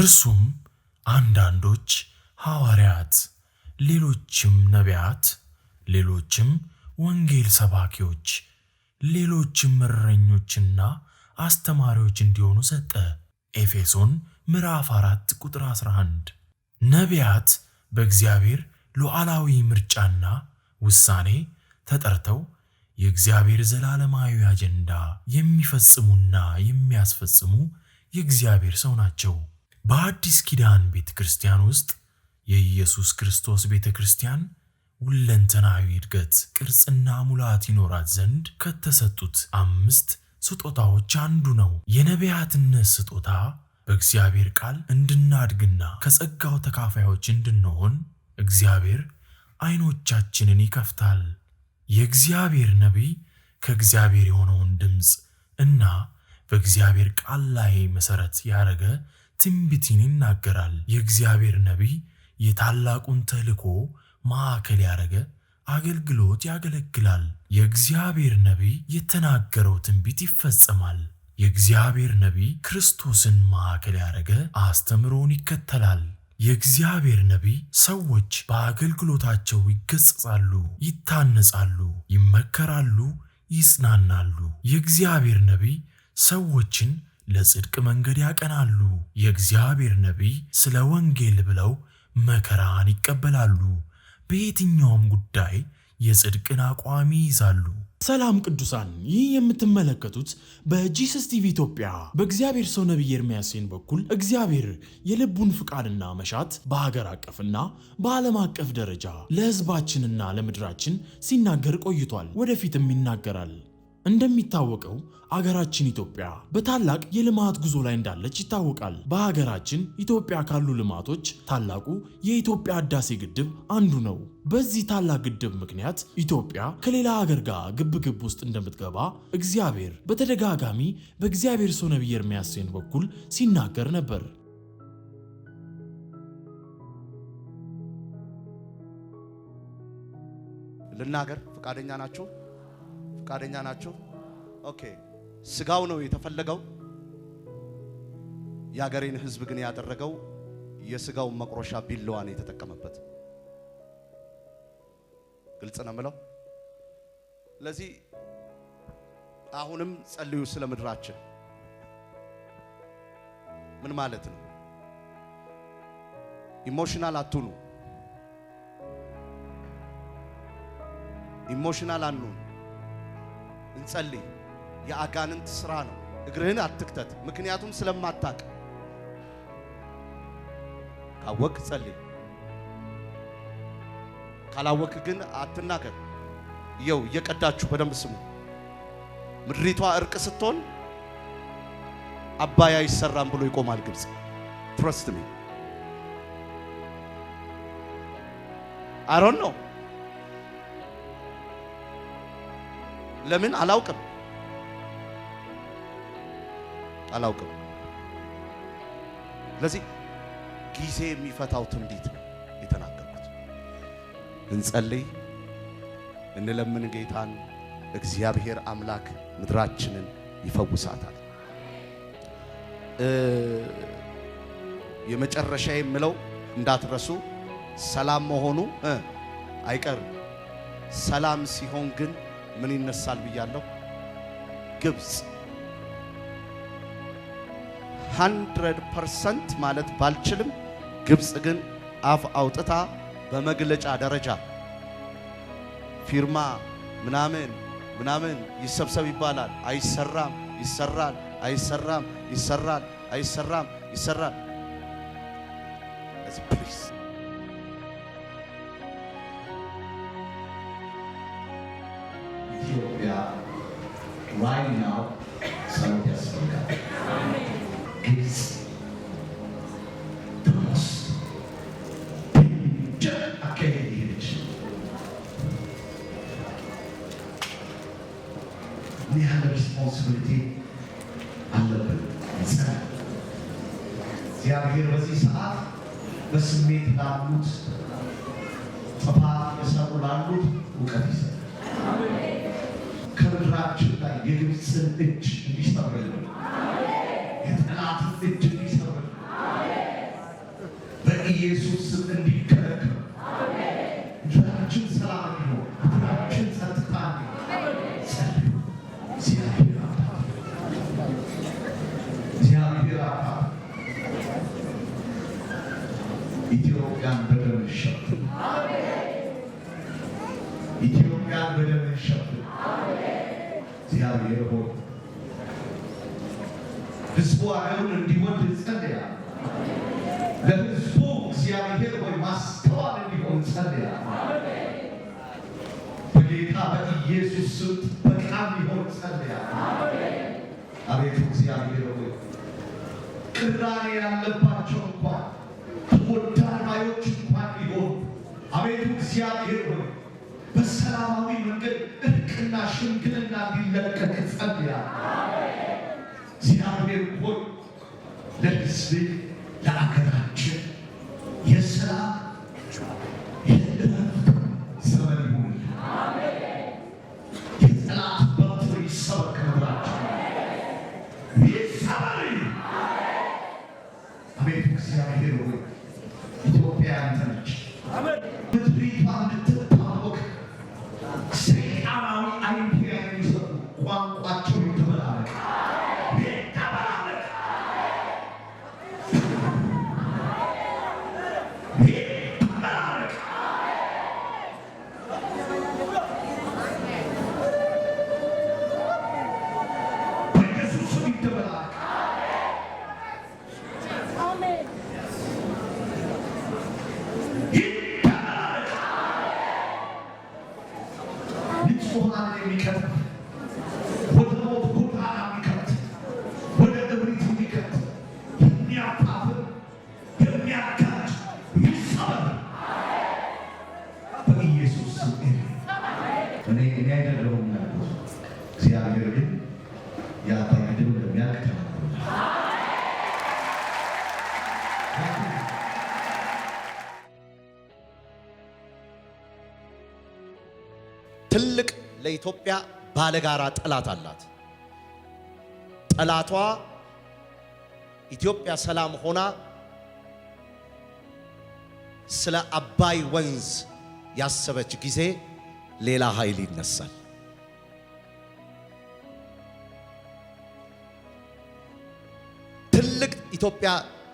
እርሱም አንዳንዶች ሐዋርያት፣ ሌሎችም ነቢያት፣ ሌሎችም ወንጌል ሰባኪዎች፣ ሌሎችም እረኞችና አስተማሪዎች እንዲሆኑ ሰጠ። ኤፌሶን ምዕራፍ 4 ቁጥር 11። ነቢያት በእግዚአብሔር ሉዓላዊ ምርጫና ውሳኔ ተጠርተው የእግዚአብሔር ዘላለማዊ አጀንዳ የሚፈጽሙና የሚያስፈጽሙ የእግዚአብሔር ሰው ናቸው። በአዲስ ኪዳን ቤተክርስቲያን ውስጥ የኢየሱስ ክርስቶስ ቤተክርስቲያን ሁለንተናዊ እድገት፣ ቅርጽና ሙላት ይኖራት ዘንድ ከተሰጡት 5 ስጦታዎች አንዱ ነው። የነቢያትነት ስጦታ በእግዚአብሔር ቃል እንድናድግና ከጸጋው ተካፋዮች እንድንሆን እግዚአብሔር አይኖቻችንን ይከፍታል። የእግዚአብሔር ነቢይ ከእግዚአብሔር የሆነውን ድምፅ እና በእግዚአብሔር ቃል ላይ መሰረት ያደረገ ትንቢትን ይናገራል። የእግዚአብሔር ነቢይ የታላቁን ተልእኮ ማዕከል ያደረገ አገልግሎት ያገለግላል። የእግዚአብሔር ነቢይ የተናገረው ትንቢት ይፈጸማል። የእግዚአብሔር ነቢይ ክርስቶስን ማዕከል ያደረገ አስተምሮን ይከተላል። የእግዚአብሔር ነቢይ ሰዎች በአገልግሎታቸው ይገሰጻሉ፣ ይታነጻሉ፣ ይመከራሉ፣ ይጽናናሉ። የእግዚአብሔር ነቢይ ሰዎችን ለጽድቅ መንገድ ያቀናሉ። የእግዚአብሔር ነቢይ ስለ ወንጌል ብለው መከራን ይቀበላሉ። በየትኛውም ጉዳይ የጽድቅን አቋም ይይዛሉ። ሰላም ቅዱሳን፣ ይህ የምትመለከቱት በጂሰስ ቲቪ ኢትዮጵያ በእግዚአብሔር ሰው ነቢይ ኤርምያስን በኩል እግዚአብሔር የልቡን ፍቃድና መሻት በሀገር አቀፍና በዓለም አቀፍ ደረጃ ለሕዝባችንና ለምድራችን ሲናገር ቆይቷል። ወደፊትም ይናገራል። እንደሚታወቀው አገራችን ኢትዮጵያ በታላቅ የልማት ጉዞ ላይ እንዳለች ይታወቃል። በሀገራችን ኢትዮጵያ ካሉ ልማቶች ታላቁ የኢትዮጵያ ህዳሴ ግድብ አንዱ ነው። በዚህ ታላቅ ግድብ ምክንያት ኢትዮጵያ ከሌላ ሀገር ጋር ግብግብ ውስጥ እንደምትገባ እግዚአብሔር በተደጋጋሚ በእግዚአብሔር ሰው ነቢይ ኤርምያስን በኩል ሲናገር ነበር። ልናገር ፈቃደኛ ናችሁ? ፈቃደኛ ናችሁ? ኦኬ። ስጋው ነው የተፈለገው። የሀገሬን ህዝብ ግን ያደረገው የስጋው መቁረሻ ቢላዋን የተጠቀመበት። ግልጽ ነው የምለው። ለዚህ አሁንም ጸልዩ ስለ ምድራችን። ምን ማለት ነው? ኢሞሽናል አትሁኑ። ኢሞሽናል አንሁን። እንጸልይ። የአጋንንት ስራ ነው። እግርህን አትክተት፣ ምክንያቱም ስለማታቅ። ካወቅ ጸልይ፣ ካላወቅ ግን አትናገር። ይው እየቀዳችሁ በደንብ ስሙ። ምድሪቷ እርቅ ስትሆን አባያ ይሰራም ብሎ ይቆማል ግብጽ። ትረስት ሚ። I don't know ለምን አላውቅም። ለዚህ ጊዜ የሚፈታው ትንቢት ነው የተናገርኩት። እንጸልይ፣ እንለምን ጌታን። እግዚአብሔር አምላክ ምድራችንን ይፈውሳታል። የመጨረሻ የምለው እንዳትረሱ፣ ሰላም መሆኑ አይቀርም። ሰላም ሲሆን ግን ምን ይነሳል ብያለሁ? ግብጽ 100% ማለት ባልችልም ግብጽ ግን አፍ አውጥታ በመግለጫ ደረጃ ፊርማ ምናምን ይሰብሰብ ይባላል። አይሰራም፣ ይሰራል፣ አይሰራም፣ ይሰራል፣ አይሰራም፣ ይሰራል። ለዚህ ፕሊዝ ኢትዮጵያ right now ጸሎት ያስፈልጋል። ግብጽ ደሞስ አካሄደች። we have a responsibility አለብን። እግዚአብሔር በዚህ ሰዓት በስሜት ላሉት ጥፋት የሰሩ ላሉት እውቀት ይሰጣል። ከምድራችን ላይ የግብፅን እጅ እንዲሰብርልን፣ የጠላትን እጅ እንዲሰብርልን፣ በኢየሱስ ስም እንዲከለከሉ ምድራችን ሰላም እንዲሆን ምድራችን ጸጥታ እንዲሆን ጸልዩ። እግዚአብሔር አባት ኢትዮጵያን በደም ሸፍን፣ ኢትዮጵያን በደም ሸፍን። እግዚአብሔር ሆይ ሕዝቡ አገሩን እንዲወድ ጸልያለሁ። ለሕዝቡ እግዚአብሔር ሆይ ማስተዋል እንዲሆን ጸልያለሁ። በጌታ በኢየሱስ ስም ጥበቃ እንዲሆን ጸልያለሁ። አቤቱ እግዚአብሔር ሆይ ቅራኔ ያለባቸው እንኳን ተወዳዳሪዎች እንኳን ቢሆኑ አቤቱ እግዚአብሔር ሆይ በሰላማዊ መንገድ እርቅና ሽምግልና እንዲለቀቅ ጸልያለሁ። እግዚአብሔር ሆይ ለሕዝብ ለአገራችን የሰላም የእረፍት ዘመን ይሁን። የጠላት በትር ይሰበር ከምድራችን ይሰበር። አቤቱ እግዚአብሔር ሆይ ኢትዮጵያ ያንተ ነች። ምድሪቷ እንድትታወቅ ሰይጣናዊ አይዲያ የሚሰጡ ቋንቋቸው ይተበላለቅ ይተበላለቅ ይተበላለቅ። በኢየሱስ ስም ይተበላለቅ። ንጹሐን የሚከት ወደ ሞት ጎዳና የሚከት ወደ እብሪት የሚከት የሚያፋፍር የሚያጋጭ ይሰበር በኢየሱስ ስም። እኔ አይደለሁም ያልኩት እግዚአብሔር ግን የአባይ ግድብ እንደሚያልቅ ተናግሯል። ትልቅ ለኢትዮጵያ ባለጋራ ጠላት አላት። ጠላቷ ኢትዮጵያ ሰላም ሆና ስለ አባይ ወንዝ ያሰበች ጊዜ ሌላ ኃይል ይነሳል። ትልቅ ኢትዮጵያ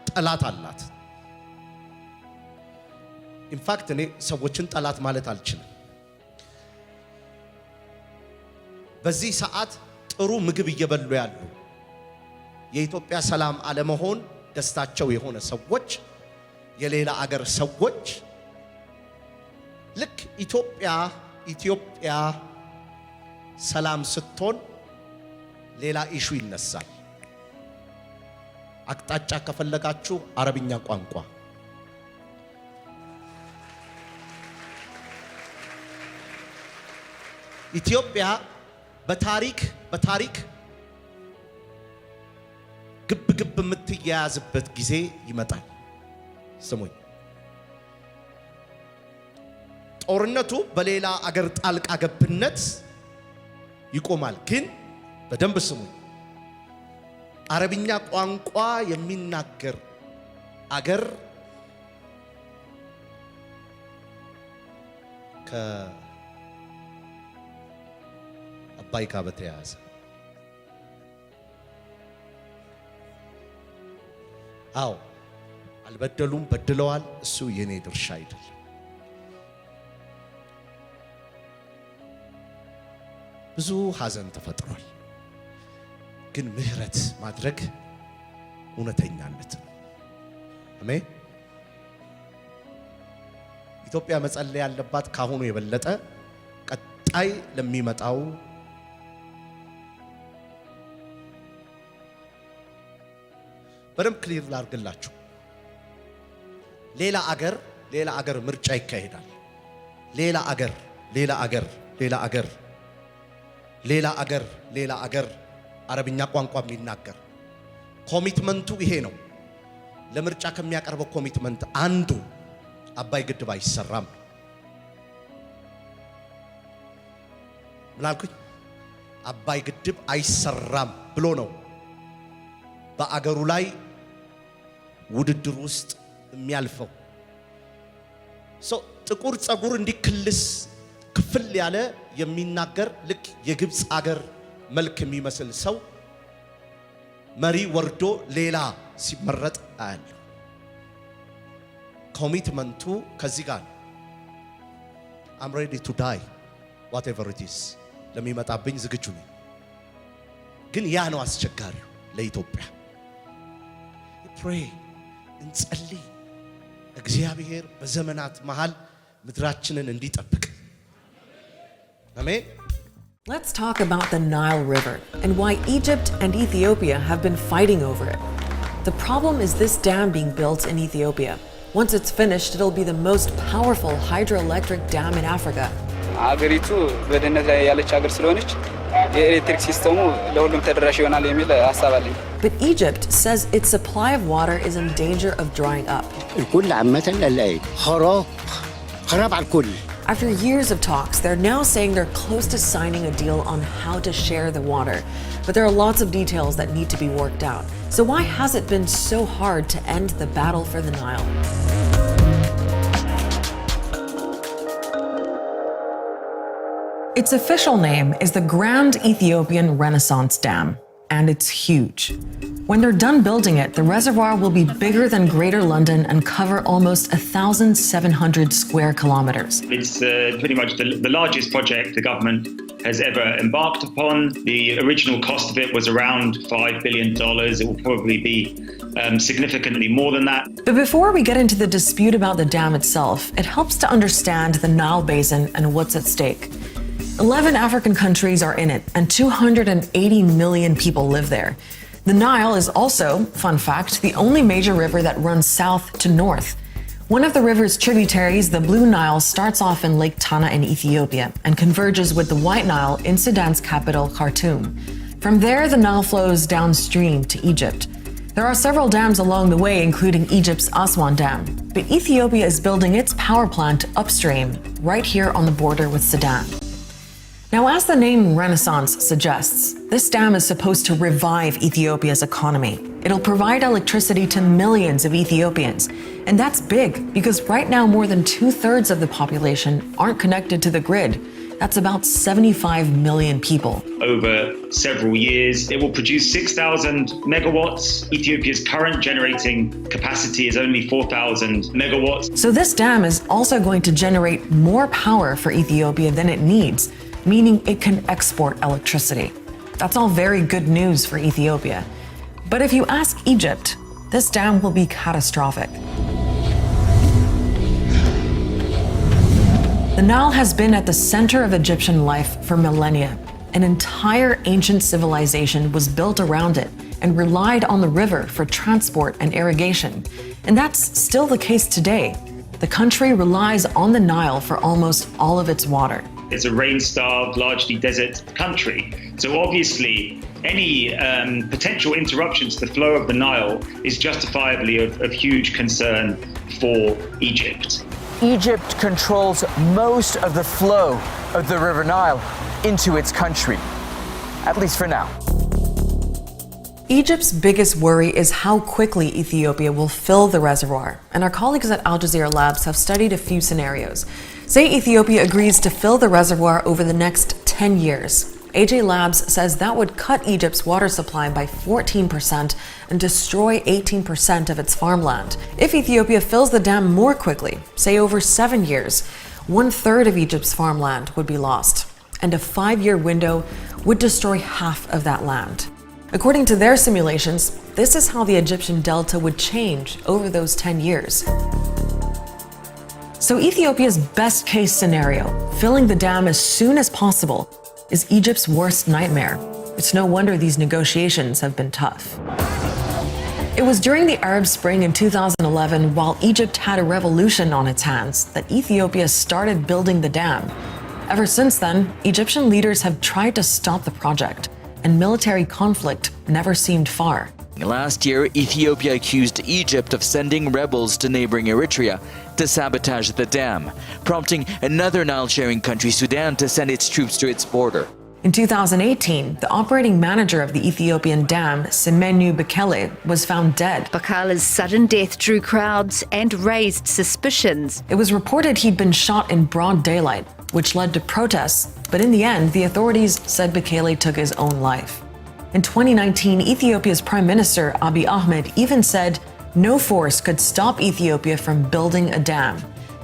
ጠላት አላት። ኢንፋክት እኔ ሰዎችን ጠላት ማለት አልችልም። በዚህ ሰዓት ጥሩ ምግብ እየበሉ ያሉ የኢትዮጵያ ሰላም አለመሆን ደስታቸው የሆነ ሰዎች፣ የሌላ አገር ሰዎች ልክ ኢትዮጵያ ሰላም ስትሆን ሌላ ኢሹ ይነሳል። አቅጣጫ ከፈለጋችሁ አረብኛ ቋንቋ ኢትዮጵያ በታሪክ ግብ የምትያያዝበት ጊዜ ይመጣል። ስሙኝ፣ ጦርነቱ በሌላ አገር ጣልቃ ገብነት ይቆማል። ግን በደንብ ስሙኝ፣ አረብኛ ቋንቋ የሚናገር አገር አባይ ጋር በተያያዘ አዎ አልበደሉም፣ በድለዋል። እሱ የኔ ድርሻ አይደለም። ብዙ ሐዘን ተፈጥሯል። ግን ምህረት ማድረግ እውነተኛነት ነው። አሜን። ኢትዮጵያ መጸለይ ያለባት ካሁኑ የበለጠ ቀጣይ ለሚመጣው በደንብ ክሊር ላድርግላችሁ። ሌላ አገር ምርጫ ይካሄዳል። ሌላ አገር አረብኛ ቋንቋ የሚናገር ኮሚትመንቱ ይሄ ነው። ለምርጫ ከሚያቀርበው ኮሚትመንት አንዱ አባይ ግድብ አይሰራም። ምናልኩኝ አባይ ግድብ አይሰራም ብሎ ነው በአገሩ ላይ ውድድር ውስጥ የሚያልፈው ጥቁር ጸጉር እንዲክልስ ክፍል ያለ የሚናገር ልክ የግብፅ አገር መልክ የሚመስል ሰው መሪ ወርዶ ሌላ ሲመረጥ አያለሁ። ኮሚትመንቱ ከዚህ ጋር I'm ready to die whatever it is ለሚመጣብኝ ዝግጁ ነኝ። ግን ያ ነው አስቸጋሪው ለኢትዮጵያ። pray እንጸልይ እግዚአብሔር በዘመናት መሃል ምድራችንን እንዲጠብቅ አሜን። Let's talk about the Nile River and why Egypt and Ethiopia have been fighting over it. The problem is this dam being built in Ethiopia. Once it's finished, it'll be the most powerful hydroelectric dam in Africa. አገሪቱ በደህንነት ላይ ያለች ሀገር ስለሆነች የኤሌክትሪክ ሲስተሙ ለሁሉም ተደራሽ ይሆናል የሚል ሐሳብ አለኝ። But Egypt says its supply of water is in danger of drying up. الكل عامة لا خراب على الكل. After years of talks, they're now saying they're close to signing a deal on how to share the water. But there are lots of details that need to be worked out. So why has it been so hard to end the battle for the Nile? Its official name is the Grand Ethiopian Renaissance Dam, and it's huge. When they're done building it, the reservoir will be bigger than Greater London and cover almost 1,700 square kilometers. It's pretty much the largest project the government has ever embarked upon. The original cost of it was around $5 billion. It will probably be significantly more than that. But before we get into the dispute about the dam itself, it helps to understand the Nile Basin and what's at stake. 11 African countries are in it, and 280 million people live there. The Nile is also, fun fact, the only major river that runs south to north. One of the river's tributaries, the Blue Nile, starts off in Lake Tana in Ethiopia and converges with the White Nile in Sudan's capital, Khartoum. From there, the Nile flows downstream to Egypt. There are several dams along the way, including Egypt's Aswan Dam. But Ethiopia is building its power plant upstream, right here on the border with Sudan. Now, as the name Renaissance suggests, this dam is supposed to revive Ethiopia's economy. It'll provide electricity to millions of Ethiopians. And that's big, because right now more than 2/3 of the population aren't connected to the grid. That's about 75 million people. Over several years, it will produce 6,000 megawatts. Ethiopia's current generating capacity is only 4,000 megawatts. So this dam is also going to generate more power for Ethiopia than it needs, meaning it can export electricity. That's all very good news for Ethiopia. But if you ask Egypt, this dam will be catastrophic. The Nile has been at the center of Egyptian life for millennia. An entire ancient civilization was built around it and relied on the river for transport and irrigation. And that's still the case today. The country relies on the Nile for almost all of its water. It's a rain-starved, largely desert country. So obviously, any potential interruption to the flow of the Nile is justifiably of huge concern for Egypt. Egypt controls most of the flow of the River Nile into its country, at least for now. Egypt's biggest worry is how quickly Ethiopia will fill the reservoir, and our colleagues at Al Jazeera Labs have studied a few scenarios. Say Ethiopia agrees to fill the reservoir over the next 10 years. AJ Labs says that would cut Egypt's water supply by 14% and destroy 18% of its farmland. If Ethiopia fills the dam more quickly, say over 7 years, 1/3 of Egypt's farmland would be lost, and a 5-year window would destroy half of that land. According to their simulations, this is how the Egyptian delta would change over those 10 years. So Ethiopia's best case scenario, filling the dam as soon as possible, is Egypt's worst nightmare. It's no wonder these negotiations have been tough. It was during the Arab Spring in 2011, while Egypt had a revolution on its hands, that Ethiopia started building the dam. Ever since then, Egyptian leaders have tried to stop the project, and military conflict never seemed far. Last year, Ethiopia accused Egypt of sending rebels to neighboring Eritrea to sabotage the dam, prompting another Nile-sharing country, Sudan, to send its troops to its border. In 2018, the operating manager of the Ethiopian dam, Bekele, was found dead. Bekele's sudden death drew crowds and raised suspicions. It was reported he'd been shot in broad daylight, which led to protests, but in the end, the authorities said Bekele took his own life. In 2019, Ethiopia's Prime Minister Abiy Ahmed even said no force could stop Ethiopia from building a dam.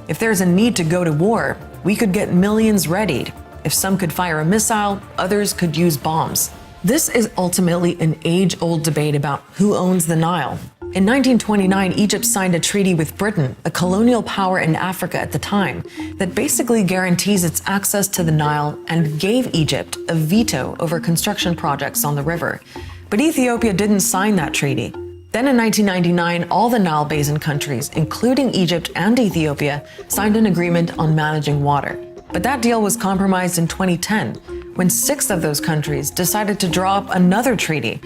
If there's a need to go to war, we could get millions readied. If some could fire a missile, others could use bombs. This is ultimately an age-old debate about who owns the Nile. In 1929, Egypt signed a treaty with Britain, a colonial power in Africa at the time, that basically guarantees its access to the Nile and gave Egypt a veto over construction projects on the river. But Ethiopia didn't sign that treaty. Then in 1999, all the Nile Basin countries, including Egypt and Ethiopia, signed an agreement on managing water. But that deal was compromised in 2010, when 6 of those countries decided to draw up another treaty.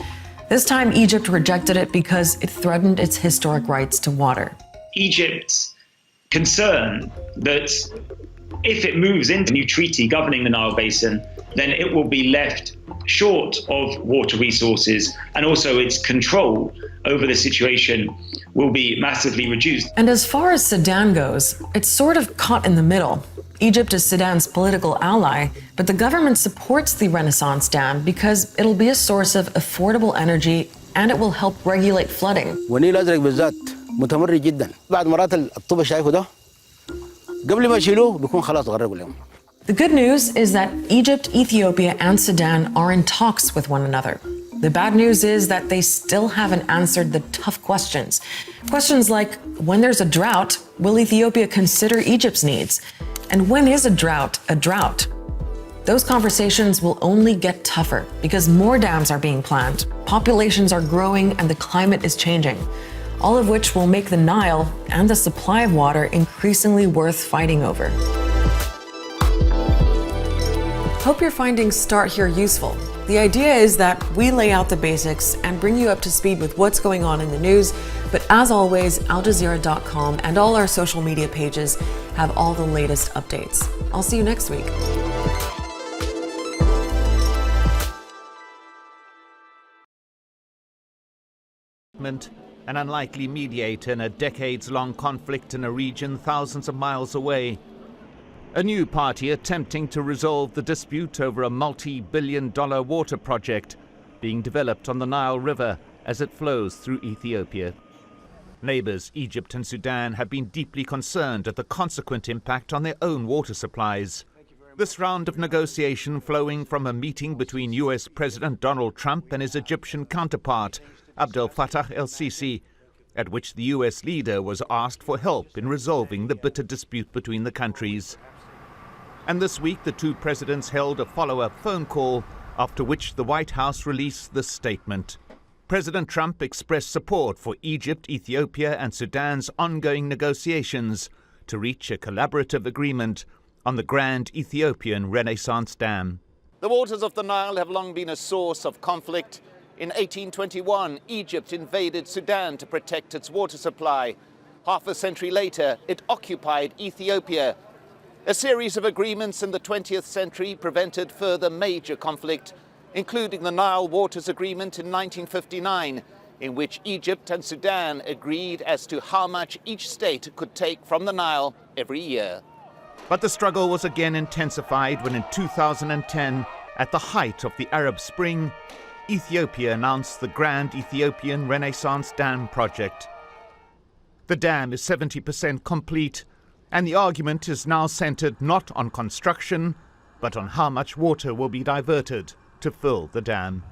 This time, Egypt rejected it because it threatened its historic rights to water. Egypt's concern that if it moves into a new treaty governing the Nile Basin, then it will be left short of water resources, and also its control over the situation will be massively reduced. And as far as Sudan goes, it's sort of caught in the middle. Egypt is Sudan's political ally, but the government supports the Renaissance Dam because it'll be a source of affordable energy and it will help regulate flooding. والنيل الأزرق بالذات متمرد جدا بعد مرات الطوبة شايفه ده قبل ما يشيلوه بيكون خلاص غرقوا لهم. The good news is that Egypt, Ethiopia, and Sudan are in talks with one another. The bad news is that they still haven't answered the tough questions. Questions like, when there's a drought, will Ethiopia consider Egypt's needs? And when is a drought a drought? Those conversations will only get tougher because more dams are being planned, populations are growing, and the climate is changing, all of which will make the Nile and the supply of water increasingly worth fighting over. Hope you're finding Start Here useful. The idea is that we lay out the basics and bring you up to speed with what's going on in the news, but as always, AlJazeera.com and all our social media pages have all the latest updates. I'll see you next week. An unlikely mediator in a decades-long conflict in a region thousands of miles away. A new party attempting to resolve the dispute over a multi-billion-dollar water project being developed on the Nile River as it flows through Ethiopia. Neighbors Egypt and Sudan have been deeply concerned at the consequent impact on their own water supplies. This round of negotiation flowing from a meeting between US President Donald Trump and his Egyptian counterpart, Abdel Fattah el-Sisi, at which the US leader was asked for help in resolving the bitter dispute between the countries. And this week, the two presidents held a follow-up phone call, after which the White House released this statement. President Trump expressed support for Egypt, Ethiopia, and Sudan's ongoing negotiations to reach a collaborative agreement on the Grand Ethiopian Renaissance Dam. The waters of the Nile have long been a source of conflict. In 1821, Egypt invaded Sudan to protect its water supply. Half a century later, it occupied Ethiopia. A series of agreements in the 20th century prevented further major conflict, including the Nile Waters Agreement in 1959, in which Egypt and Sudan agreed as to how much each state could take from the Nile every year. But the struggle was again intensified when in 2010, at the height of the Arab Spring, Ethiopia announced the Grand Ethiopian Renaissance Dam project. The dam is 70% complete, and the argument is now centered not on construction, but on how much water will be diverted to fill the dam.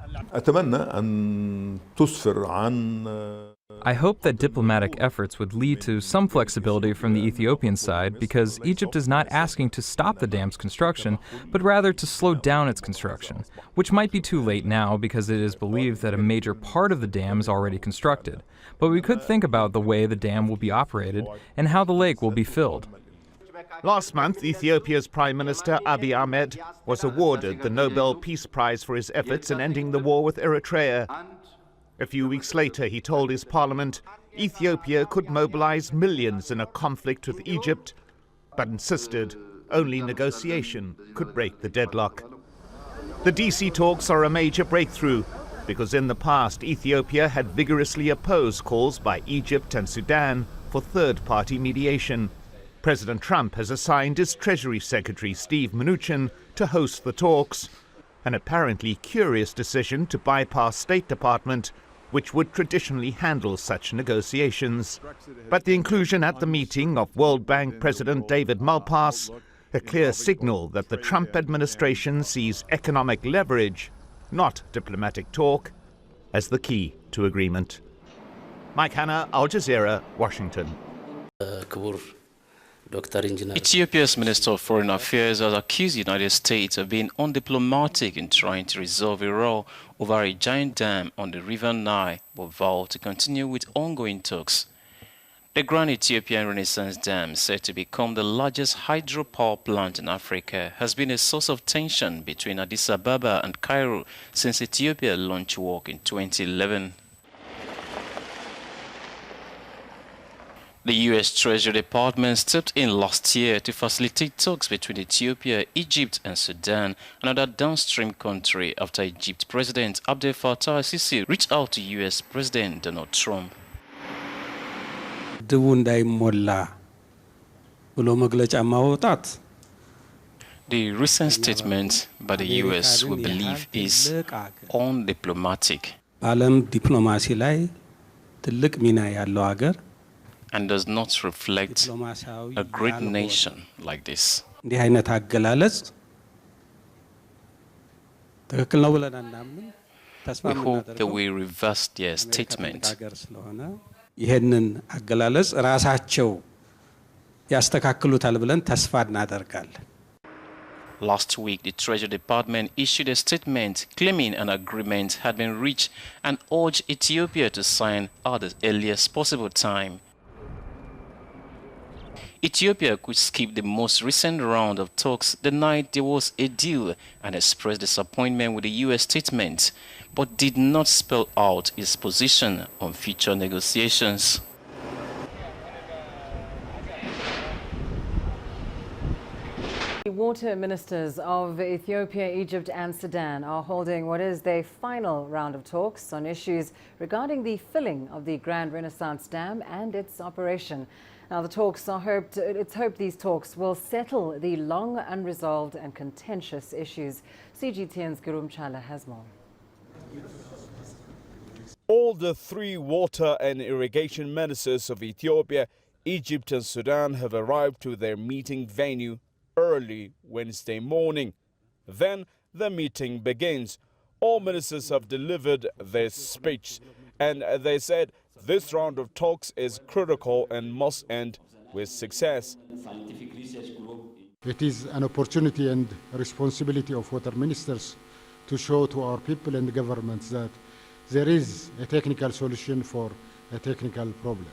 I hope that diplomatic efforts would lead to some flexibility from the Ethiopian side, because Egypt is not asking to stop the dam's construction, but rather to slow down its construction, which might be too late now because it is believed that a major part of the dam is already constructed. But we could think about the way the dam will be operated and how the lake will be filled. Last month, Ethiopia's Prime Minister Abiy Ahmed was awarded the Nobel Peace Prize for his efforts in ending the war with Eritrea. A few weeks later, he told his parliament Ethiopia could mobilize millions in a conflict with Egypt, but insisted only negotiation could break the deadlock. The DC talks are a major breakthrough because in the past Ethiopia had vigorously opposed calls by Egypt and Sudan for third-party mediation. President Trump has assigned his Treasury Secretary Steve Mnuchin to host the talks, an apparently curious decision to bypass State Department, which would traditionally handle such negotiations. But the inclusion at the meeting of World Bank President David Malpass, a clear signal that the Trump administration sees economic leverage, not diplomatic talk, as the key to agreement. Mike Hanna, Al Jazeera, Washington. Ethiopia's Minister of Foreign Affairs has accused the United States of being undiplomatic in trying to resolve a row over a giant dam on the River Nile, but vowed to continue with ongoing talks. The Grand Ethiopian Renaissance Dam, said to become the largest hydropower plant in Africa, has been a source of tension between Addis Ababa and Cairo since Ethiopia launched work in 2011. The U.S. Treasury Department stepped in last year to facilitate talks between Ethiopia, Egypt and Sudan, another downstream country, after Egypt President Abdel Fattah al-Sisi reached out to U.S. President Donald Trump. The recent statement by the U.S. we believe is undiplomatic and does not reflect a great nation like this. We hope that we reverse their statement. ይሄንን አገላለጽ ራሳቸው ያስተካክሉታል ብለን ተስፋ እናደርጋለን። Last week, the Treasury Department issued a statement claiming an agreement had been reached and urged Ethiopia to sign at the earliest possible time. Ethiopia could skip the most recent round of talks the night there was a deal and expressed disappointment with the U.S. statement, but did not spell out its position on future negotiations. The water ministers of Ethiopia, Egypt and Sudan are holding what is their final round of talks on issues regarding the filling of the Grand Renaissance Dam and its operation. Now, it's hoped these talks will settle the long unresolved and contentious issues. CGTN's Gurum Chala has more. All the three water and irrigation ministers of Ethiopia, Egypt and Sudan have arrived to their meeting venue early Wednesday morning. Then the meeting begins. All ministers have delivered their speech, and they said this round of talks is critical and must end with success. It is an opportunity and responsibility of water ministers to show to our people and governments that there is a technical solution for a technical problem.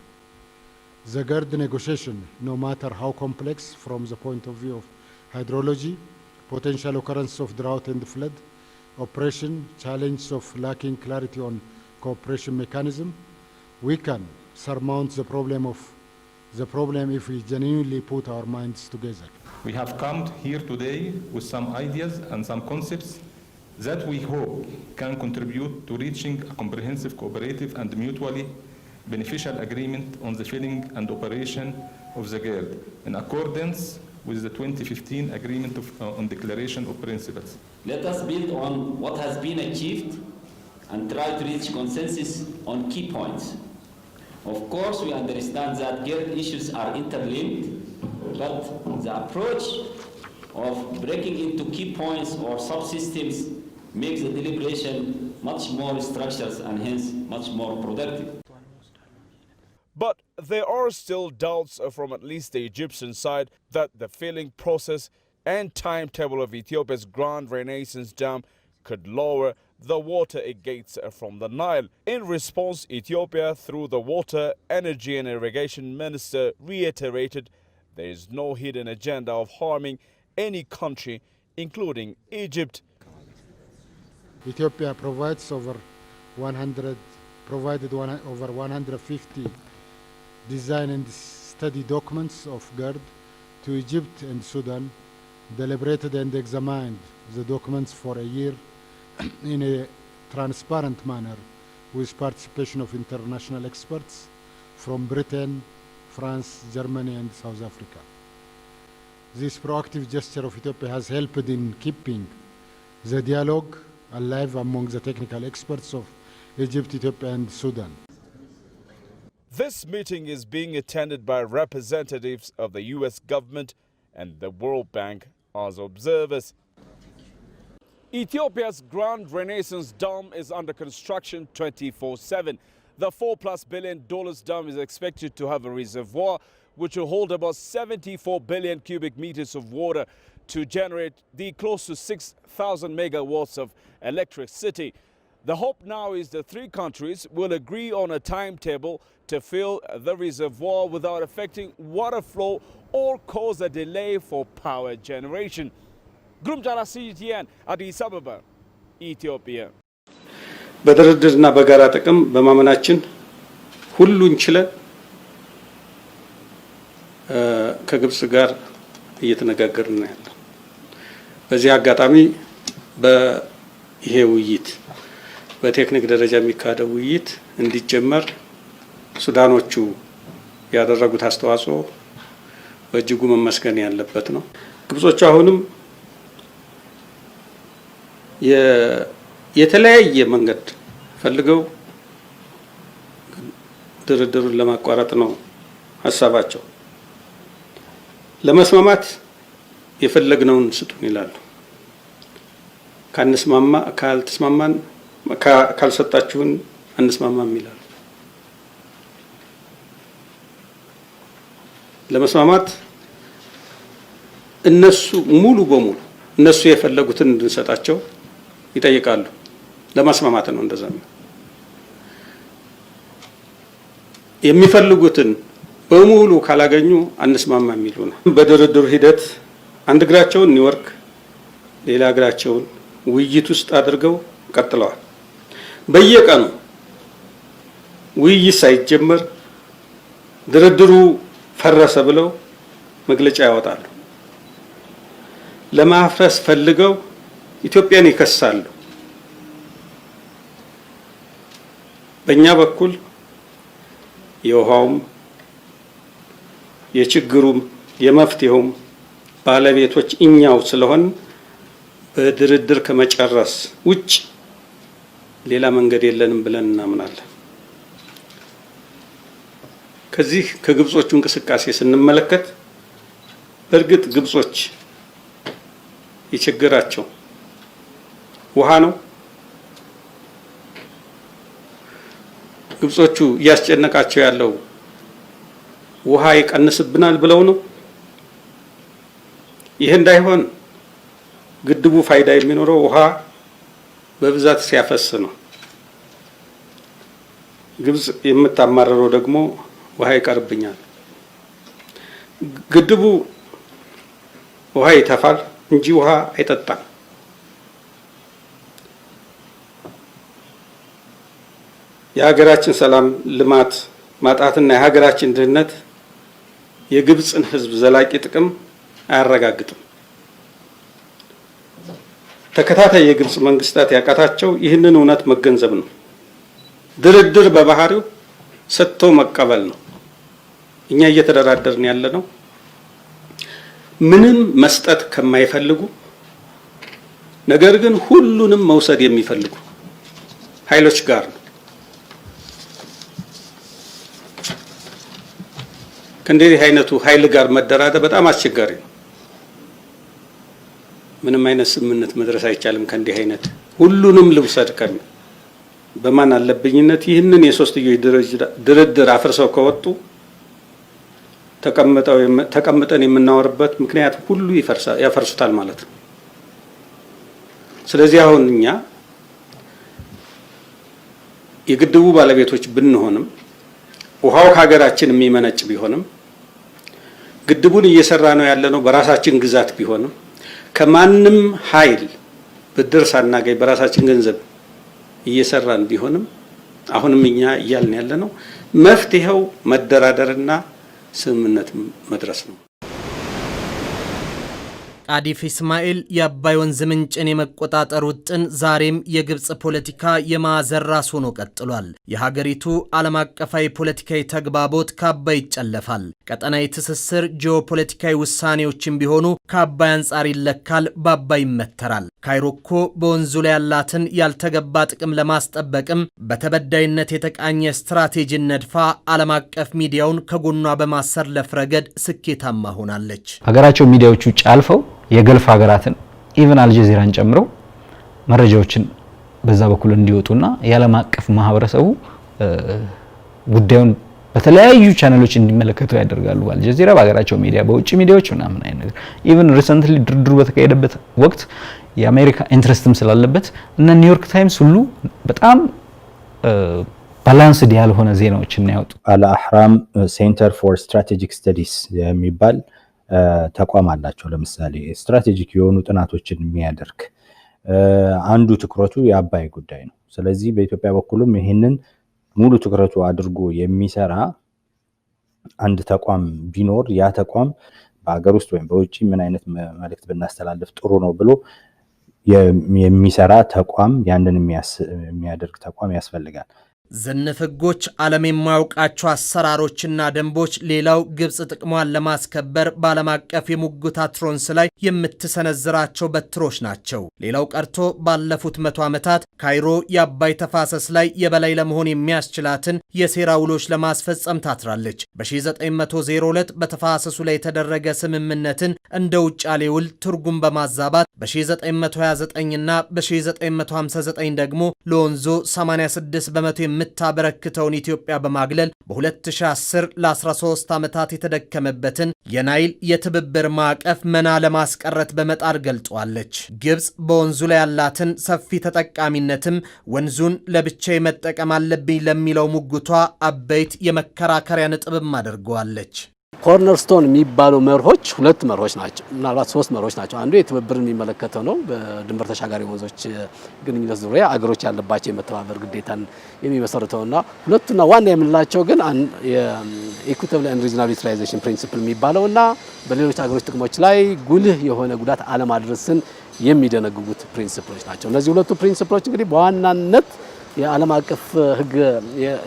The GERD negotiation, no matter how complex from the point of view of hydrology, potential occurrence of drought and flood, operation, challenge of lacking clarity on cooperation mechanism, we can surmount the problem if we genuinely put our minds together. We have come here today with some ideas and some concepts that we hope can contribute to reaching a comprehensive, cooperative and mutually beneficial agreement on the filling and operation of the GERD in accordance with the 2015 Agreement on Declaration of Principles. Let us build on what has been achieved and try to reach consensus on key points. Of course, we understand that GERD issues are interlinked, but the approach of breaking into key points or subsystems makes the deliberation much more structured and hence much more productive. But there are still doubts from at least the Egyptian side that the filling process and timetable of Ethiopia's Grand Renaissance Dam could lower the water it gets from the Nile. In response, Ethiopia, through the Water, Energy and Irrigation Minister, reiterated there is no hidden agenda of harming any country, including Egypt. Ethiopia provided over 150 design and study documents of GERD to Egypt and Sudan deliberated and examined the documents for a year in a transparent manner with participation of international experts from Britain, France, Germany and South Africa. This proactive gesture of Ethiopia has helped in keeping the dialogue alive among the technical experts of Egypt, Ethiopia and Sudan. This meeting is being attended by representatives of the US government and the World Bank as observers. Ethiopia's Grand Renaissance Dam is under construction 24/7. The $4+ billion dam is expected to have a reservoir which will hold about 74 billion cubic meters of water to generate the close to 6,000 megawatts of electricity. The hope now is the three countries will agree on a timetable to fill the reservoir without affecting water flow or cause a delay for power generation. Grum Jalasiyan, Addis Ababa, Ethiopia. በድርድርና በጋራ ጥቅም በማመናችን ሁሉን ችለን ከግብጽ ጋር እየተነጋገርን ነው ያለው። በዚህ አጋጣሚ በይሄ ውይይት በቴክኒክ ደረጃ የሚካሄደው ውይይት እንዲጀመር ሱዳኖቹ ያደረጉት አስተዋጽኦ በእጅጉ መመስገን ያለበት ነው። ግብጾቹ አሁንም የተለያየ መንገድ ፈልገው ድርድሩን ለማቋረጥ ነው ሐሳባቸው። ለመስማማት የፈለግነውን ስጡን ይላሉ። ካልተስማማን ካልሰጣችሁን አንስማማም ይላሉ። ለመስማማት እነሱ ሙሉ በሙሉ እነሱ የፈለጉትን እንድንሰጣቸው ይጠይቃሉ። ለማስማማት ነው እንደዛ ነው። የሚፈልጉትን በሙሉ ካላገኙ አንስማማም ይሉና በድርድሩ ሂደት አንድ እግራቸውን ኒውዮርክ ሌላ እግራቸውን ውይይት ውስጥ አድርገው ቀጥለዋል። በየቀኑ ውይይት ሳይጀመር ድርድሩ ፈረሰ ብለው መግለጫ ያወጣሉ። ለማፍረስ ፈልገው ኢትዮጵያን ይከሳሉ። በእኛ በኩል የውሃውም የችግሩም የመፍትሄውም ባለቤቶች እኛው ስለሆን በድርድር ከመጨረስ ውጭ ሌላ መንገድ የለንም ብለን እናምናለን። ከዚህ ከግብጾቹ እንቅስቃሴ ስንመለከት በእርግጥ ግብጾች የችግራቸው ውሃ ነው። ግብጾቹ እያስጨነቃቸው ያለው ውሃ ይቀንስብናል ብለው ነው። ይሄ እንዳይሆን ግድቡ ፋይዳ የሚኖረው ውሃ በብዛት ሲያፈስ ነው። ግብጽ የምታማረረው ደግሞ ውሃ ይቀርብኛል። ግድቡ ውሃ ይተፋል እንጂ ውሃ አይጠጣም። የሀገራችን ሰላም፣ ልማት ማጣትና የሀገራችን ድህነት የግብጽን ሕዝብ ዘላቂ ጥቅም አያረጋግጥም። ተከታታይ የግብጽ መንግስታት ያቃታቸው ይህንን እውነት መገንዘብ ነው። ድርድር በባህሪው ሰጥቶ መቀበል ነው። እኛ እየተደራደርን ያለ ነው ምንም መስጠት ከማይፈልጉ ነገር ግን ሁሉንም መውሰድ የሚፈልጉ ኃይሎች ጋር ነው። ከእንደዚህ አይነቱ ኃይል ጋር መደራደር በጣም አስቸጋሪ ነው። ምንም አይነት ስምምነት መድረስ አይቻልም። ከእንዲህ አይነት ሁሉንም ልውሰድ ከሚል በማን አለብኝነት ይህንን የሶስትዮሽ ድርድር አፍርሰው ከወጡ ተቀምጠን የምናወርበት ምክንያት ሁሉ ያፈርሱታል ማለት ነው። ስለዚህ አሁን እኛ የግድቡ ባለቤቶች ብንሆንም ውሃው ከሀገራችን የሚመነጭ ቢሆንም ግድቡን እየሰራ ነው ያለነው በራሳችን ግዛት ቢሆንም ከማንም ኃይል ብድር ሳናገኝ በራሳችን ገንዘብ እየሰራን ቢሆንም አሁንም እኛ እያልን ያለነው መፍትሄው መደራደርና ስምምነት መድረስ ነው። ቃዲፍ ኢስማኤል የአባይ ወንዝ ምንጭን የመቆጣጠር ውጥን ዛሬም የግብጽ ፖለቲካ የማዕዘን ራስ ሆኖ ቀጥሏል። የሀገሪቱ ዓለም አቀፋዊ ፖለቲካዊ ተግባቦት ከአባይ ይጨለፋል። ቀጠናዊ ትስስር ጂኦፖለቲካዊ ውሳኔዎችን ቢሆኑ ከአባይ አንጻር ይለካል፣ በአባይ ይመተራል። ካይሮኮ በወንዙ ላይ ያላትን ያልተገባ ጥቅም ለማስጠበቅም በተበዳይነት የተቃኘ ስትራቴጂ ነድፋ ዓለም አቀፍ ሚዲያውን ከጎኗ በማሰለፍ ረገድ ስኬታማ ሆናለች። ሀገራቸው ሚዲያዎቹ ጫልፈው የገልፍ ሀገራትን ኢቭን አልጀዚራን ጨምሮ መረጃዎችን በዛ በኩል እንዲወጡና የዓለም አቀፍ ማህበረሰቡ ጉዳዩን በተለያዩ ቻናሎች እንዲመለከቱ ያደርጋሉ። አልጀዚራ በሀገራቸው ሚዲያ፣ በውጭ ሚዲያዎች ምናምን አይነት ነገር ኢቭን ሪሰንትሊ ድርድሩ በተካሄደበት ወቅት የአሜሪካ ኢንትረስትም ስላለበት እና ኒውዮርክ ታይምስ ሁሉ በጣም ባላንስድ ያልሆነ ዜናዎችን ያወጡ። አልአህራም ሴንተር ፎር ስትራቴጂክ ስተዲስ የሚባል ተቋም አላቸው። ለምሳሌ ስትራቴጂክ የሆኑ ጥናቶችን የሚያደርግ አንዱ ትኩረቱ የአባይ ጉዳይ ነው። ስለዚህ በኢትዮጵያ በኩልም ይሄንን ሙሉ ትኩረቱ አድርጎ የሚሰራ አንድ ተቋም ቢኖር ያ ተቋም በአገር ውስጥ ወይም በውጪ ምን አይነት መልእክት ብናስተላልፍ ጥሩ ነው ብሎ የሚሰራ ተቋም ያንን የሚያደርግ ተቋም ያስፈልጋል። ዝንፍ ህጎች፣ ዓለም የማያውቃቸው አሰራሮችና ደንቦች ሌላው ግብጽ ጥቅሟን ለማስከበር በዓለም አቀፍ የሙግት አትሮንስ ላይ የምትሰነዝራቸው በትሮች ናቸው። ሌላው ቀርቶ ባለፉት 100 ዓመታት ካይሮ የአባይ ተፋሰስ ላይ የበላይ ለመሆን የሚያስችላትን የሴራ ውሎች ለማስፈጸም ታትራለች። በ1902 በተፋሰሱ ላይ የተደረገ ስምምነትን እንደ ውጫሌ ውል ትርጉም በማዛባት በ1929ና በ1959 ደግሞ ለወንዞ 86 በመቶ የምታበረክተውን ኢትዮጵያ በማግለል በ2010 ለ13 ዓመታት የተደከመበትን የናይል የትብብር ማዕቀፍ መና ለማስቀረት በመጣር ገልጧለች። ግብጽ በወንዙ ላይ ያላትን ሰፊ ተጠቃሚነትም ወንዙን ለብቻ መጠቀም አለብኝ ለሚለው ሙግቷ አበይት የመከራከሪያ ነጥብም አድርገዋለች። ኮርነርስቶን የሚባለው መርሆች ሁለት መርሆች ናቸው፣ ምናልባት ሶስት መርሆች ናቸው። አንዱ የትብብርን የሚመለከተው ነው። በድንበር ተሻጋሪ ወንዞች ግንኙነት ዙሪያ አገሮች ያለባቸው የመተባበር ግዴታን የሚመሰርተውና ሁለቱና ዋና የምንላቸው ግን የኢኩዊታብል ኤንድ ሪጅናል ዩቲላይዜሽን ፕሪንሲፕል የሚባለውና በሌሎች አገሮች ጥቅሞች ላይ ጉልህ የሆነ ጉዳት አለማድረስን የሚደነግጉት ፕሪንሲፕሎች ናቸው። እነዚህ ሁለቱ ፕሪንሲፕሎች እንግዲህ በዋናነት የዓለም አቀፍ ሕግ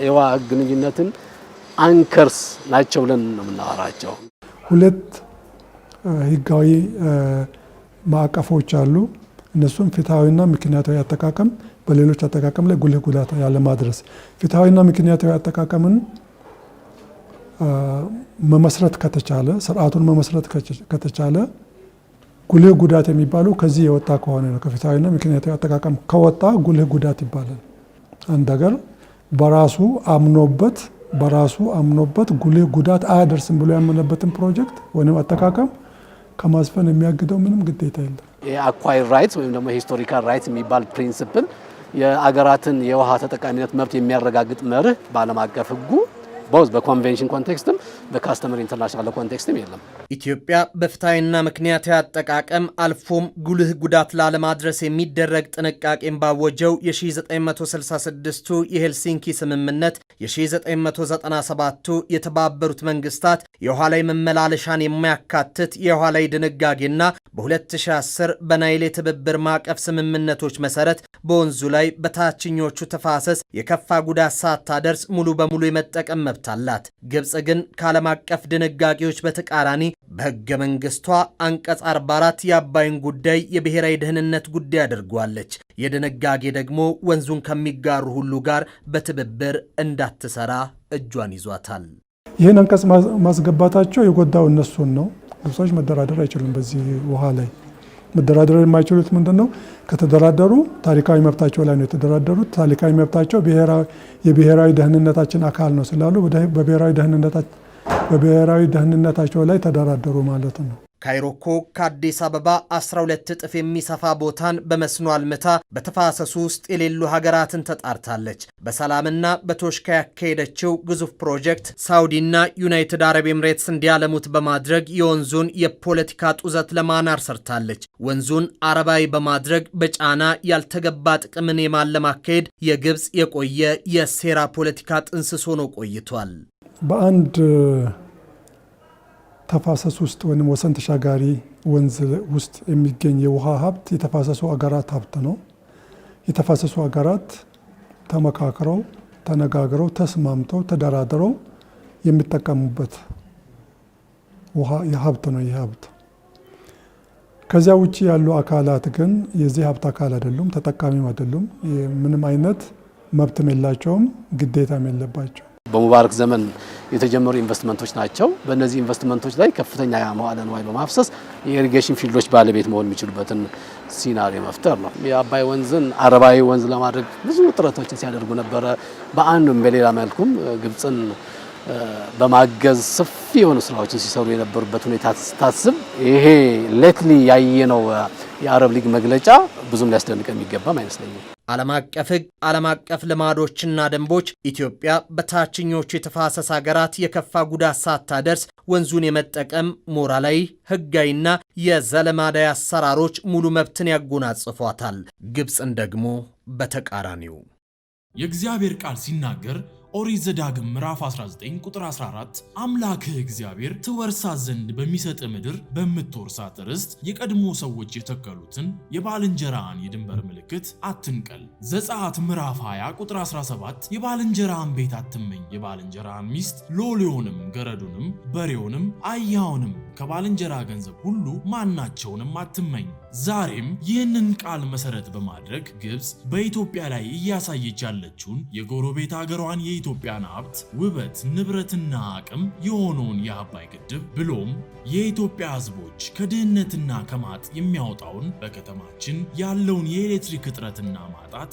የውሃ ግንኙነትን አንከርስ ናቸው ብለን ነው የምናወራቸው። ሁለት ህጋዊ ማዕቀፎች አሉ። እነሱም ፍትሃዊና ምክንያታዊ አጠቃቀም፣ በሌሎች አጠቃቀም ላይ ጉልህ ጉዳት ያለ ማድረስ። ፍትሃዊና ምክንያታዊ አጠቃቀምን መመስረት ከተቻለ፣ ስርዓቱን መመስረት ከተቻለ ጉልህ ጉዳት የሚባለው ከዚህ የወጣ ከሆነ ነው። ከፍትሃዊና ምክንያታዊ አጠቃቀም ከወጣ ጉልህ ጉዳት ይባላል። አንድ ሀገር በራሱ አምኖበት ጉልህ ጉዳት አያደርስም ብሎ ያመነበትን ፕሮጀክት ወይም አጠቃቀም ከማስፈን የሚያግደው ምንም ግዴታ የለም። የአኳይር ራይት ወይም ደግሞ ሂስቶሪካል ራይት የሚባል ፕሪንሲፕል የአገራትን የውሃ ተጠቃሚነት መብት የሚያረጋግጥ መርህ በዓለም አቀፍ ህጉ ቦዝ በኮንቬንሽን ኮንቴክስትም በካስተመር ኢንተርናሽናል ኮንቴክስትም የለም። ኢትዮጵያ በፍትሃዊና ምክንያታዊ አጠቃቀም አልፎም ጉልህ ጉዳት ላለማድረስ የሚደረግ ጥንቃቄን ባወጀው የ1966ቱ የሄልሲንኪ ስምምነት፣ የ1997ቱ የተባበሩት መንግስታት የውሃ ላይ መመላለሻን የማያካትት የውሃ ላይ ድንጋጌና በ2010 በናይል የትብብር ማዕቀፍ ስምምነቶች መሰረት በወንዙ ላይ በታችኞቹ ተፋሰስ የከፋ ጉዳት ሳታደርስ ሙሉ በሙሉ የመጠቀም መብት አላት። ግብጽ ግን ከዓለም አቀፍ ድንጋጌዎች በተቃራኒ በህገ መንግስቷ አንቀጽ 44 የአባይን ጉዳይ የብሔራዊ ደህንነት ጉዳይ አድርጓለች። የድንጋጌ ደግሞ ወንዙን ከሚጋሩ ሁሉ ጋር በትብብር እንዳትሰራ እጇን ይዟታል። ይህን አንቀጽ ማስገባታቸው የጎዳው እነሱን ነው። ግብጾች መደራደር አይችሉም። በዚህ ውሃ ላይ መደራደር የማይችሉት ምንድነው? ከተደራደሩ ታሪካዊ መብታቸው ላይ ነው የተደራደሩት። ታሪካዊ መብታቸው የብሔራዊ ደህንነታችን አካል ነው ስላሉ በብሔራዊ ደህንነታቸው ላይ ተደራደሩ ማለት ነው። ካይሮኮ ከአዲስ አበባ 12 እጥፍ የሚሰፋ ቦታን በመስኖ አልምታ በተፋሰሱ ውስጥ የሌሉ ሀገራትን ተጣርታለች። በሰላምና በቶሽካ ያካሄደችው ግዙፍ ፕሮጀክት ሳውዲና ዩናይትድ አረብ ኤምሬትስ እንዲያለሙት በማድረግ የወንዙን የፖለቲካ ጡዘት ለማናር ሰርታለች። ወንዙን አረባዊ በማድረግ በጫና ያልተገባ ጥቅምን የማለማካሄድ የግብጽ የቆየ የሴራ ፖለቲካ ጥንስስ ሆኖ ቆይቷል። በአንድ ተፋሰስ ውስጥ ወይም ወሰን ተሻጋሪ ወንዝ ውስጥ የሚገኝ የውሃ ሀብት የተፋሰሱ አገራት ሀብት ነው። የተፋሰሱ አገራት ተመካክረው ተነጋግረው ተስማምተው ተደራድረው የሚጠቀሙበት ውሃ የሀብት ነው። ይህ ሀብት ከዚያ ውጪ ያሉ አካላት ግን የዚህ ሀብት አካል አይደሉም፣ ተጠቃሚም አይደሉም። ምንም አይነት መብትም የላቸውም፣ ግዴታም የለባቸው። በሙባረክ ዘመን የተጀመሩ ኢንቨስትመንቶች ናቸው። በእነዚህ ኢንቨስትመንቶች ላይ ከፍተኛ መዋዕለ ንዋይ በማፍሰስ የኢሪጌሽን ፊልዶች ባለቤት መሆን የሚችሉበትን ሲናሪዮ መፍጠር ነው። የአባይ ወንዝን አረባዊ ወንዝ ለማድረግ ብዙ ጥረቶችን ሲያደርጉ ነበረ። በአንዱም በሌላ መልኩም ግብፅን በማገዝ ሰፊ የሆኑ ስራዎችን ሲሰሩ የነበሩበት ሁኔታ ስታስብ ይሄ ሌትሊ ያየነው የአረብ ሊግ መግለጫ ብዙም ሊያስደንቀን የሚገባም አይመስለኝም። ዓለም አቀፍ ሕግ፣ ዓለም አቀፍ ልማዶችና ደንቦች ኢትዮጵያ በታችኞቹ የተፋሰስ ሀገራት የከፋ ጉዳት ሳታደርስ ወንዙን የመጠቀም ሞራላዊ፣ ሕጋዊና የዘለማዳዊ አሰራሮች ሙሉ መብትን ያጎናጽፏታል። ግብፅን ደግሞ በተቃራኒው የእግዚአብሔር ቃል ሲናገር ኦሪት ዘዳግም ምዕራፍ 19 ቁጥር 14 አምላክህ እግዚአብሔር ትወርሳት ዘንድ በሚሰጥ ምድር በምትወርሳት ርስት የቀድሞ ሰዎች የተከሉትን የባልንጀራን የድንበር ምልክት አትንቀል። ዘጸአት ምዕራፍ 20 ቁጥር 17 የባልንጀራን ቤት አትመኝ፣ የባልንጀራን ሚስት ሎሌውንም፣ ገረዱንም፣ በሬውንም፣ አህያውንም ከባልንጀራ ገንዘብ ሁሉ ማናቸውንም አትመኝ። ዛሬም ይህንን ቃል መሰረት በማድረግ ግብፅ በኢትዮጵያ ላይ እያሳየች ያለችውን የጎረቤት ሀገሯን የኢትዮጵያን ሀብት፣ ውበት፣ ንብረትና አቅም የሆነውን የአባይ ግድብ ብሎም የኢትዮጵያ ሕዝቦች ከድህነትና ከማጥ የሚያወጣውን በከተማችን ያለውን የኤሌክትሪክ እጥረትና ማጣት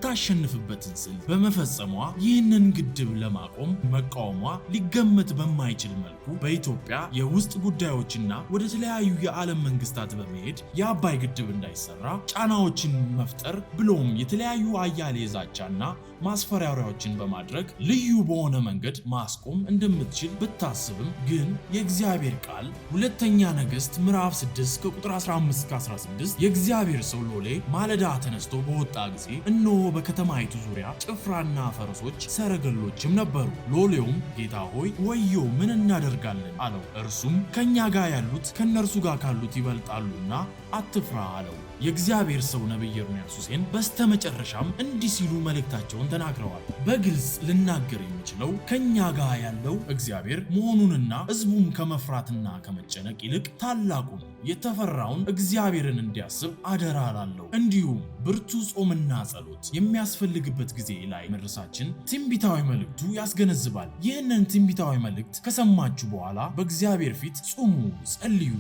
የምታሸንፍበትን ስልት በመፈጸሟ ይህንን ግድብ ለማቆም መቃወሟ ሊገመት በማይችል መልኩ በኢትዮጵያ የውስጥ ጉዳዮችና ወደ ተለያዩ የዓለም መንግስታት በመሄድ የአባይ ግድብ እንዳይሰራ ጫናዎችን መፍጠር ብሎም የተለያዩ አያሌ ዛቻና ማስፈራሪያዎችን በማድረግ ልዩ በሆነ መንገድ ማስቆም እንደምትችል ብታስብም ግን የእግዚአብሔር ቃል ሁለተኛ ነገሥት ምዕራፍ 6 ከቁጥር 15 እስከ 16 የእግዚአብሔር ሰው ሎሌ ማለዳ ተነስቶ በወጣ ጊዜ እነሆ በከተማይቱ ዙሪያ ጭፍራና ፈረሶች ሰረገሎችም ነበሩ። ሎሌውም ጌታ ሆይ ወዮ ምን እናደርጋለን አለው። እርሱም ከኛ ጋር ያሉት ከነርሱ ጋር ካሉት ይበልጣሉና አትፍራ አለው። የእግዚአብሔር ሰው ነብይ ኤርምያስ ሁሴን በስተመጨረሻም እንዲህ ሲሉ መልእክታቸውን ተናግረዋል። በግልጽ ልናገር የምችለው ከኛ ጋር ያለው እግዚአብሔር መሆኑንና ሕዝቡም ከመፍራትና ከመጨነቅ ይልቅ ታላቁን የተፈራውን እግዚአብሔርን እንዲያስብ አደራ እላለሁ። እንዲሁም ብርቱ ጾምና ጸሎት የሚያስፈልግበት ጊዜ ላይ መድረሳችን ትንቢታዊ መልእክቱ ያስገነዝባል። ይህንን ትንቢታዊ መልእክት ከሰማችሁ በኋላ በእግዚአብሔር ፊት ጹሙ፣ ጸልዩ።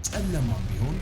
ጨለማም ቢሆን